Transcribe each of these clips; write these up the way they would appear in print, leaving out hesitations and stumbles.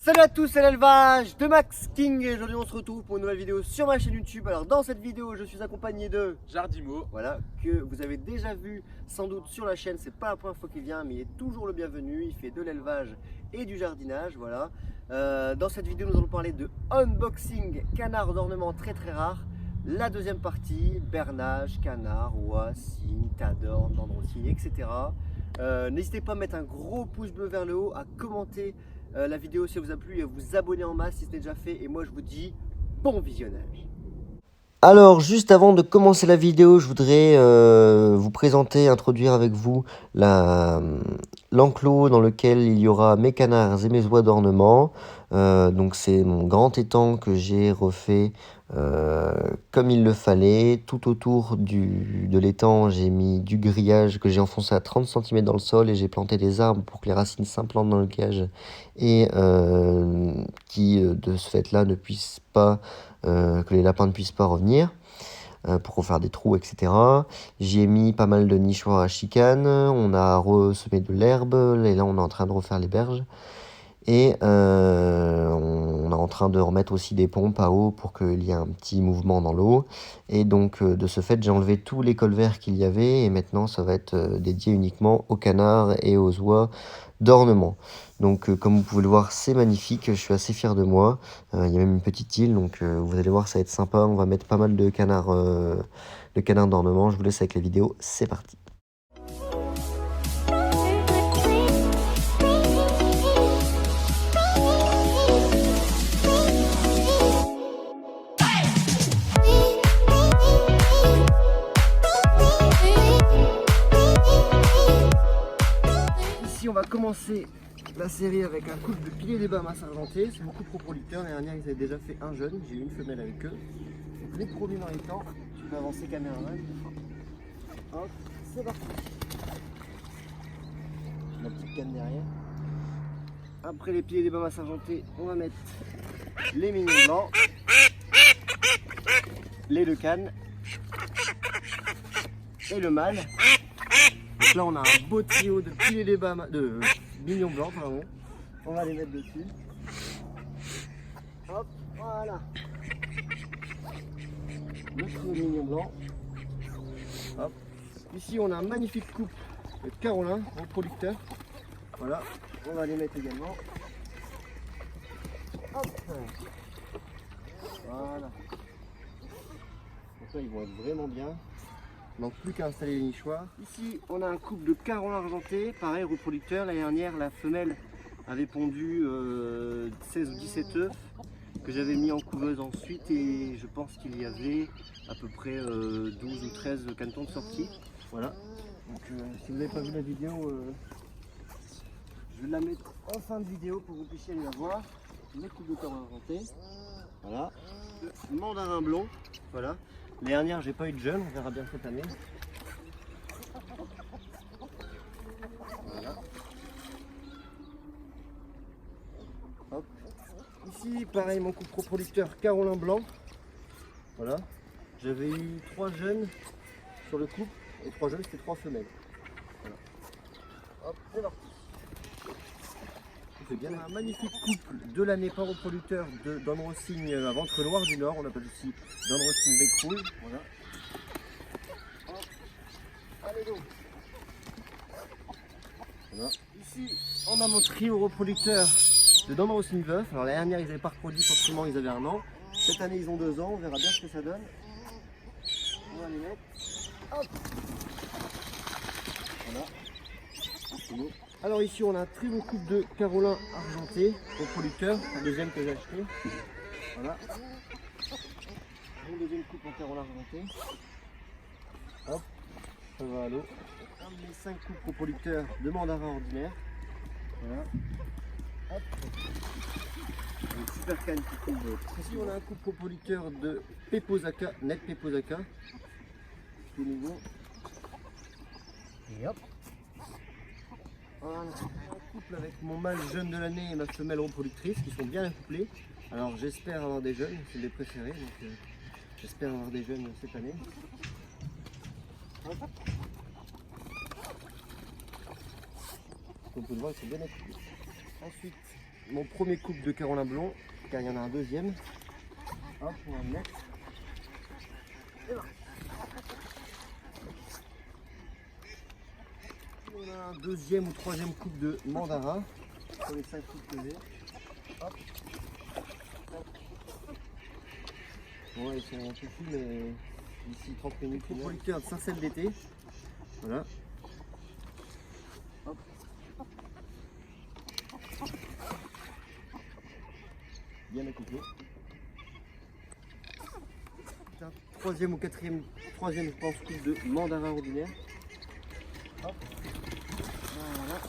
Salut à tous, c'est l'élevage de Max King et aujourd'hui on se retrouve pour une nouvelle vidéo sur ma chaîne YouTube. Alors dans cette vidéo je suis accompagné de Jardimo, voilà, que vous avez déjà vu sans doute sur la chaîne. C'est pas la première fois qu'il vient mais il est toujours le bienvenu. Il fait de l'élevage et du jardinage, voilà. Dans cette vidéo nous allons parler de unboxing canard d'ornement très rare. La deuxième partie, bernage, canard, oie, cygne, tadorne, dendrocine, etc. N'hésitez pas à mettre un gros pouce bleu vers le haut, à commenter la vidéo si elle vous a plu et à vous abonner en masse si ce n'est déjà fait. Et moi je vous dis bon visionnage. Alors juste avant de commencer la vidéo, je voudrais vous présenter, introduire avec vous l'enclos dans lequel il y aura mes canards et mes oies d'ornement. Donc c'est mon grand étang que j'ai refait comme il le fallait. Tout autour de l'étang, j'ai mis du grillage que j'ai enfoncé à 30 cm dans le sol et j'ai planté des arbres pour que les racines s'implantent dans le grillage et qui de ce fait-là ne puissent pas, que les lapins ne puissent pas revenir pour refaire des trous, etc. J'y ai mis pas mal de nichoirs à chicane, on a ressemé de l'herbe et là on est en train de refaire les berges. Et on est en train de remettre aussi des pompes à eau pour qu'il y ait un petit mouvement dans l'eau. Et donc de ce fait, j'ai enlevé tous les colverts qu'il y avait et maintenant ça va être dédié uniquement aux canards et aux oies d'ornement. Donc comme vous pouvez le voir, c'est magnifique, je suis assez fier de moi. Il y a même une petite île, donc vous allez voir, ça va être sympa. On va mettre pas mal de canards d'ornement. Je vous laisse avec la vidéo, c'est parti. Ici on va commencer la série avec un couple de piliers des Bahamas argentés. C'est mon couple coproducteur. L'année dernière ils avaient déjà fait un jeune, j'ai eu une femelle avec eux. Donc les premiers dans les temps, tu peux avancer caméra. Hop, c'est parti. La petite canne derrière. Après les piliers des Bahamas argentés, on va mettre les mignons blancs, les deux cannes et le mâle. Donc là on a un beau trio de piliers des Bahamas, de mignons blancs, pardon. On va les mettre dessus. Hop, voilà. Notre mignon blanc. Hop. Ici on a un magnifique couple de Carolin, reproducteur. Voilà, on va les mettre également. Hop. Voilà. Donc là ils vont être vraiment bien. Il manque plus qu'à installer les nichoirs. Ici on a un couple de Carolin argenté, pareil reproducteur. L'année dernière la femelle avait pondu 16 ou 17 œufs que j'avais mis en couveuse ensuite et je pense qu'il y avait à peu près 12 ou 13 canetons de sortie. Voilà. Donc si vous n'avez pas vu la vidéo, je vais la mettre en fin de vidéo pour que vous puissiez aller la voir. Le couple de Carolin argenté. Voilà. Le mandarin blond. Voilà. L'année dernière j'ai pas eu de jeune, on verra bien cette année. Voilà. Hop. Ici pareil mon couple coproducteur Carolin blanc. Voilà. J'avais eu 3 jeunes sur le couple et 3 jeunes c'était 3 femelles. Voilà. Hop, c'est parti. C'est bien un magnifique couple de l'année par reproducteur de dendrocine à ventre noir du Nord. On appelle ici dendrocine bec rouge. Voilà. Hop. Allez go. Voilà. Ici on a mon trio reproducteur de dendrocine veuf. Alors l'année dernière ils n'avaient pas reproduit, forcément ils avaient 1 an. Cette année ils ont 2 ans, on verra bien ce que ça donne. On va les mettre. Hop. Voilà. C'est bon. Alors ici on a un très beau couple de Carolin argenté, reproducteur, un deuxième que j'ai acheté. Voilà. Mon deuxième couple en Carolin argenté. Hop, ça va à l'eau. Un de mes 5 couples reproducteurs de mandarin ordinaire. Voilà. Hop. Une super canne qui couvre. Ici on a un couple reproducteur de Peposaka, net Peposaka. Tout nouveau. Et hop. Voilà, un couple avec mon mâle jeune de l'année et ma femelle reproductrice qui sont bien accouplés. Alors j'espère avoir des jeunes, c'est des préférés, donc j'espère avoir des jeunes cette année. Hop. Comme vous pouvez le voir, ils sont bien accouplés. Ensuite, mon premier couple de Carolin blond, car il y en a un deuxième. Hop, on va le mettre. Et voilà. On a un deuxième ou troisième couple de mandarin sur les 5 couples que j'ai. Hop. Bon, ils sont un peu fous, mais d'ici 30 minutes. Producteur de sarcelles d'été. Voilà. Hop. Bien accouplé. Troisième ou quatrième, troisième je pense couple de mandarin ordinaire. Hop. Voilà.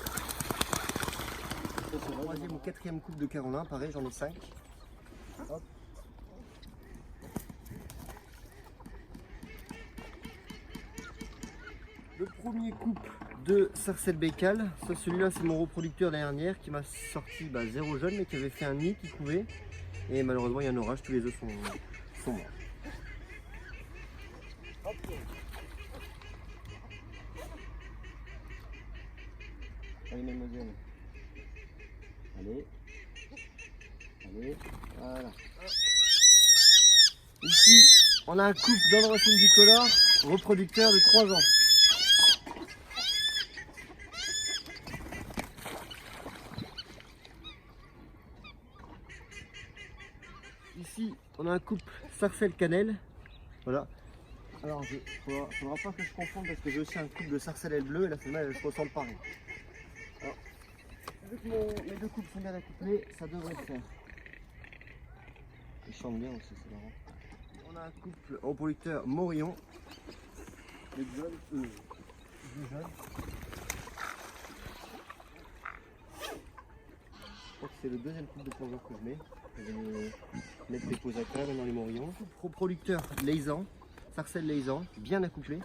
Ça, troisième ou quatrième couple de Carolin, pareil j'en ai 5. Hop. Le premier couple de sarcelles bécales, ça celui-là c'est mon reproducteur l'année dernière qui m'a sorti 0 jeune mais qui avait fait un nid qui couvait. Et malheureusement il y a un orage, tous les œufs sont morts. Hop. Allez mademoiselle. Allez. Allez. Voilà. Ici on a un couple dans le racine bicolore, reproducteur de 3 ans. Ici, on a un couple sarcelle cannelle. Voilà. Alors, il ne faudra pas que je confonde parce que j'ai aussi un couple de sarcelle bleu et la femelle elle se ressemble pareil. Alors, vu que mes deux couples sont bien accouplés, ça devrait le faire. Ils chantent bien aussi, c'est marrant. On a un couple reproducteur Morillon. Les jeunes, deux jeunes. Je crois que c'est le deuxième couple de plongeurs que je mets. Je vais mettre les posateurs dans les morillons. Reproducteur Laysan, sarcelle Laysan, bien accouplé.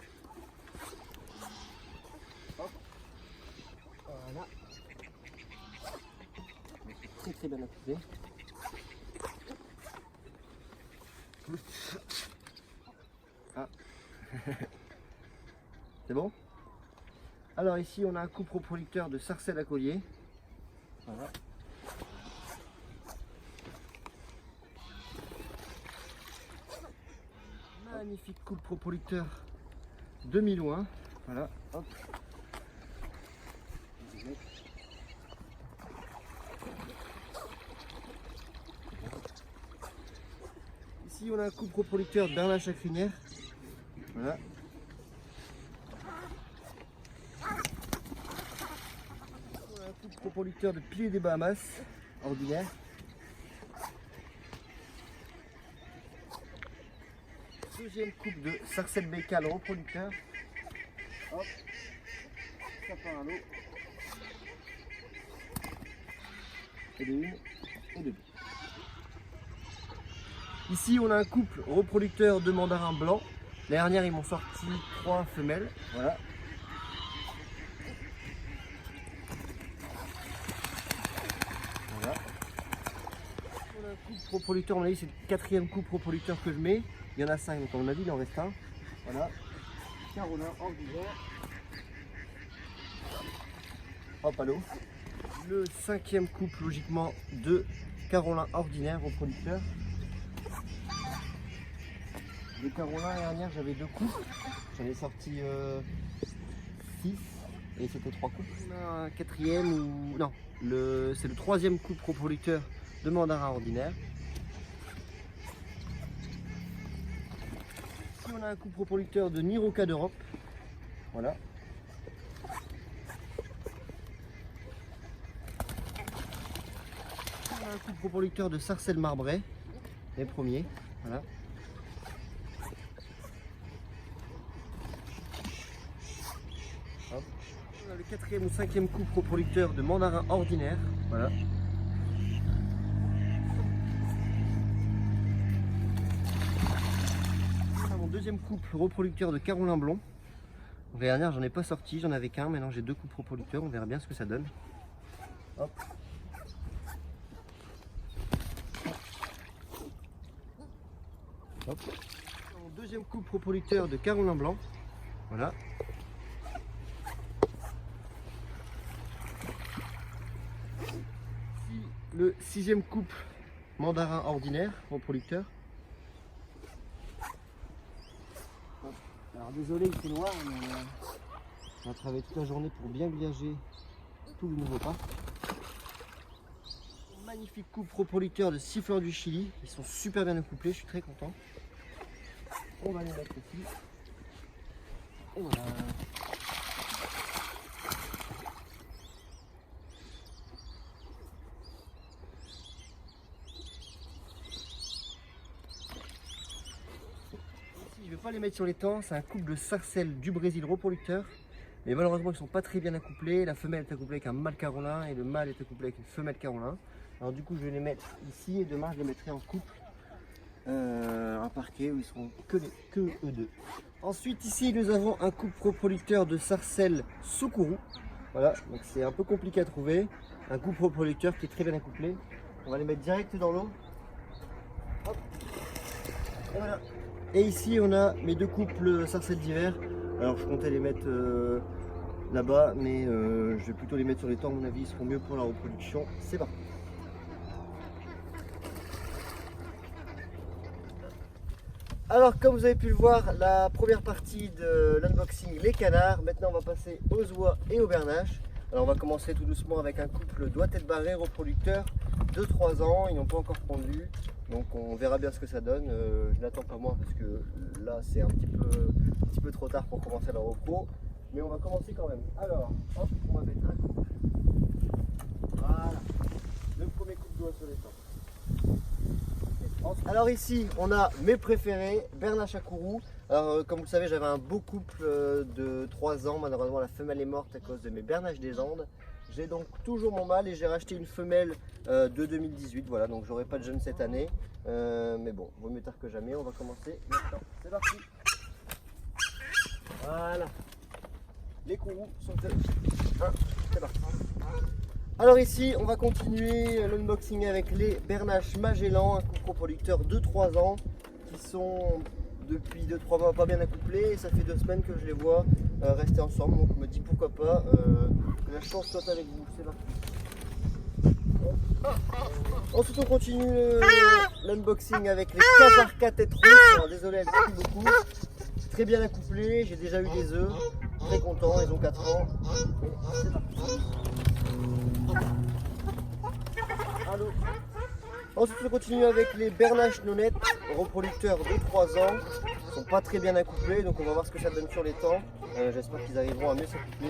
Hop. Voilà. Très très bien accouplé. Ah. C'est bon? Alors ici on a un couple reproducteur de sarcelle à collier. Voilà. Magnifique couple reproducteur de Milouin. Voilà. Hop. Ici on a un couple reproducteur d'Arla Chacrinière. Voilà. On a un couple reproducteur de Pilier des Bahamas ordinaire. Deuxième couple de sarcelle bécale reproducteur. Hop, ça part à l'eau. Et de une et de deux. Ici on a un couple reproducteur de mandarin blanc. L'année dernière ils m'ont sorti 3 femelles. Voilà. Voilà. On a un couple reproducteur, on a dit c'est le quatrième couple reproducteur que je mets. Il y en a 5, donc on a dit il en reste un. Voilà. Carolin ordinaire. Hop à l'eau. Le 5e couple logiquement de Carolin ordinaire reproducteur. De Carolin l'année dernière j'avais 2 couples. J'en ai sorti 6 et c'était 3 couples. On a un 4e ou non, c'est le 3e couple reproducteur de mandarin ordinaire. Ici on a un couple reproducteur de Niroca d'Europe. Voilà. On a un couple reproducteur de sarcelle marbrée, les premiers. Voilà. Hop. On a le 4e ou 5e couple reproducteur de mandarin ordinaire. Voilà. On a mon 2e couple reproducteur de Carolin blond. L'année dernière j'en ai pas sorti, j'en avais qu'un, maintenant j'ai 2 couples reproducteurs, on verra bien ce que ça donne. Hop. Hop. Mon 2e couple reproducteur de Carolin blanc. Voilà. Ici, le 6e couple mandarin ordinaire, reproducteur. Alors désolé, il fait noir, mais on a travaillé toute la journée pour bien grillager tout le nouveau parc. Magnifique couple reproducteur de siffleurs du Chili, ils sont super bien accouplés, je suis très content. On va les mettre ici. Et voilà. Ici, je ne vais pas les mettre sur les temps, c'est un couple de sarcelles du Brésil reproducteur. Mais malheureusement, ils ne sont pas très bien accouplés. La femelle est accouplée avec un mâle carolin et le mâle est accouplé avec une femelle carolin. Alors du coup, je vais les mettre ici et demain, je les mettrai en couple. Un parquet où ils seront que eux deux. Ensuite, ici, nous avons un couple reproducteur de sarcelles Sukuru. Voilà, donc c'est un peu compliqué à trouver. Un couple reproducteur qui est très bien accouplé. On va les mettre direct dans l'eau. Hop. Et voilà. Et ici, on a mes deux couples sarcelles d'hiver. Alors je comptais les mettre là-bas, mais je vais plutôt les mettre sur les temps, à mon avis, ils seront mieux pour la reproduction. C'est parti. Alors comme vous avez pu le voir, la première partie de l'unboxing, les canards. Maintenant on va passer aux oies et aux bernaches. Alors on va commencer tout doucement avec un couple doigt-tête barrée reproducteur de 3 ans. Ils n'ont pas encore pondu, donc on verra bien ce que ça donne. Je n'attends pas moi parce que là c'est un petit peu trop tard pour commencer la repro. Mais on va commencer quand même. Alors, hop, on va mettre un couple. Voilà, le premier couple doigt sur les temps. Alors ici, on a mes préférés, Bernache à Kourou. Alors comme vous le savez, j'avais un beau couple de 3 ans. Malheureusement, la femelle est morte à cause de mes Bernaches des Andes. J'ai donc toujours mon mâle et j'ai racheté une femelle de 2018. Voilà, donc j'aurai pas de jeune cette année. Mais bon, vaut mieux tard que jamais. On va commencer maintenant. C'est parti. Voilà. Les Kourous sont faits. C'est parti. Alors ici, on va continuer l'unboxing avec les Bernaches Magellan, un couple reproducteur de 3 ans qui sont depuis 2-3 mois pas bien accouplés. Et ça fait 2 semaines que je les vois rester ensemble, donc on me dit pourquoi pas que la chance soit avec vous. C'est parti. Ensuite, on continue l'unboxing avec les Kazarka tête rouge. Alors désolé, elles crient beaucoup. Très bien accouplés, j'ai déjà eu des œufs. Très content, ils ont 4 ans. Et c'est parti. Allô. Ensuite on continue avec les Bernaches Nonettes, reproducteurs de 3 ans. Ils sont pas très bien accouplés, donc on va voir ce que ça donne sur les temps. J'espère qu'ils arriveront à mieux s'accoupler.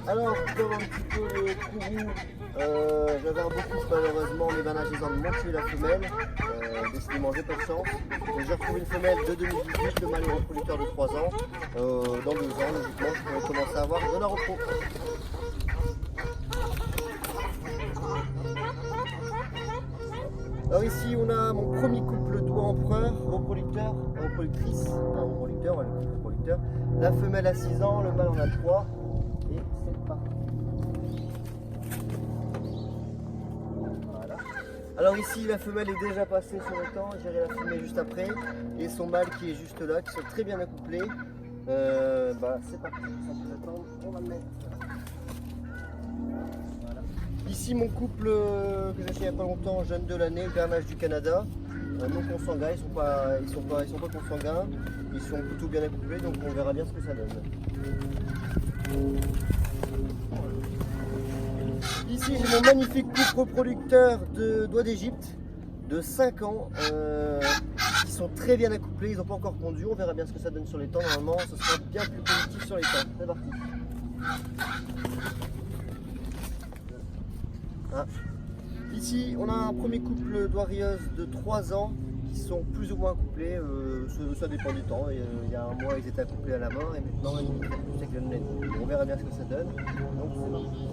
Alors comme un petit peu le Kourou, j'avais un beau couple, malheureusement les Bernaches des Andes m'ont tué la femelle. Décidément j'ai pas de chance. J'ai retrouvé une femelle de 2018, le mâle est reproducteur de 3 ans. Dans 2 ans, logiquement, je pourrais commencer à avoir de la repro. Alors ici on a mon premier couple doigt empereur, reproducteur, reproductrice, un reproducteur, le couple reproducteur. La femelle a 6 ans, le mâle en a 3. Et c'est parti. Voilà. Alors ici la femelle est déjà passée sur le temps, j'irai la filmer juste après. Et son mâle qui est juste là, qui sont très bien accouplés. C'est parti, sans plus attendre, on va le mettre. Voilà. Ici mon couple que j'ai acheté il n'y a pas longtemps, jeune de l'année, Bernache du Canada. Non consanguins, ils sont pas consanguins, ils sont plutôt bien accouplés, donc on verra bien ce que ça donne. Ici j'ai mon magnifique couple reproducteur de doigts d'Égypte de 5 ans qui sont très bien accouplés, ils n'ont pas encore pondu, on verra bien ce que ça donne sur les temps. Normalement ce sera bien plus positif sur les temps. C'est parti. Ici on a un premier couple d'oireilleuses de 3 ans qui sont plus ou moins accouplés, ça dépend du temps. Il y a un mois ils étaient accouplés à la main et maintenant ils sont plus avec le nez. On verra bien ce que ça donne. Donc c'est parti.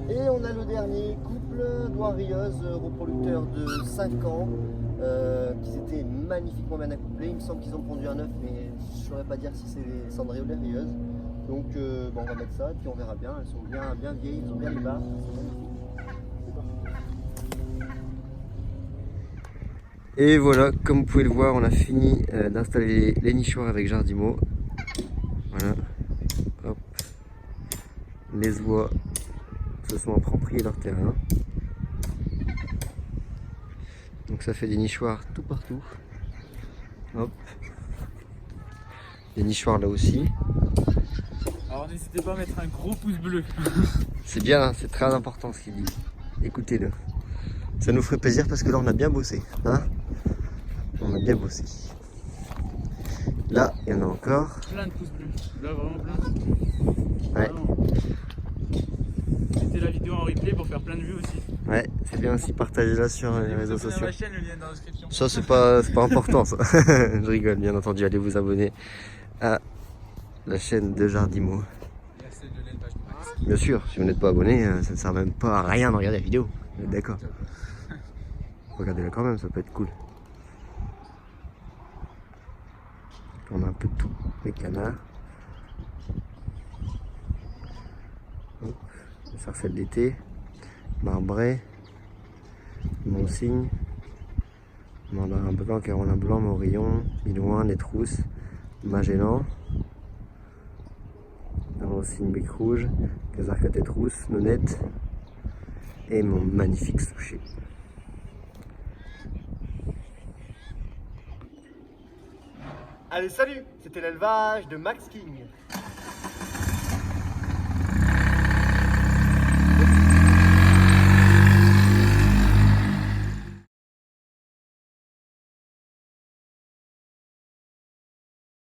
Et on a le dernier couple d'oireilleuses reproducteurs de 5 ans qui étaient magnifiquement bien accouplés. Il me semble qu'ils ont pondu un œuf, mais je ne saurais pas dire si c'est des cendrées ou des rieuses. Donc on va mettre ça et puis on verra bien. Elles sont bien vieilles, ils ont bien les barres. Et voilà, comme vous pouvez le voir, on a fini d'installer les nichoirs avec Jardimo. Voilà. Hop. Les oies se sont appropriés leur terrain. Donc ça fait des nichoirs tout partout. Hop. Des nichoirs là aussi. Alors n'hésitez pas à mettre un gros pouce bleu. C'est bien, hein, c'est très important ce qu'il dit. Écoutez-le. Ça nous ferait plaisir parce que là on a bien bossé. Hein, on a bien bossé. Là, il y en a encore. Plein de pouces bleus. Là vraiment plein. Ouais. Vraiment. Mettez la vidéo en replay pour faire plein de vues aussi. Ouais, c'est bien aussi, partagez-la sur les réseaux sociaux. Ma chaîne, le lien est dans la description. Ça c'est pas important ça. Je rigole, bien entendu, allez vous abonner à la chaîne de Jardimo. Et à celle de l'élevage Max. Bien sûr, si vous n'êtes pas abonné, ça ne sert même pas à rien de regarder la vidéo. Vous êtes d'accord? Regardez-la quand même, ça peut être cool. On a un peu de tout, les canards. Hop, les sarcelles d'été, marbré, Monsigne, mandarin blanc, carolin blanc, morillon, milouin, nez trousse, Magellan, Monsigne bec rouge, casarque à tête rousse, nonnette et mon magnifique souchet. Allez, salut, c'était l'élevage de Max King.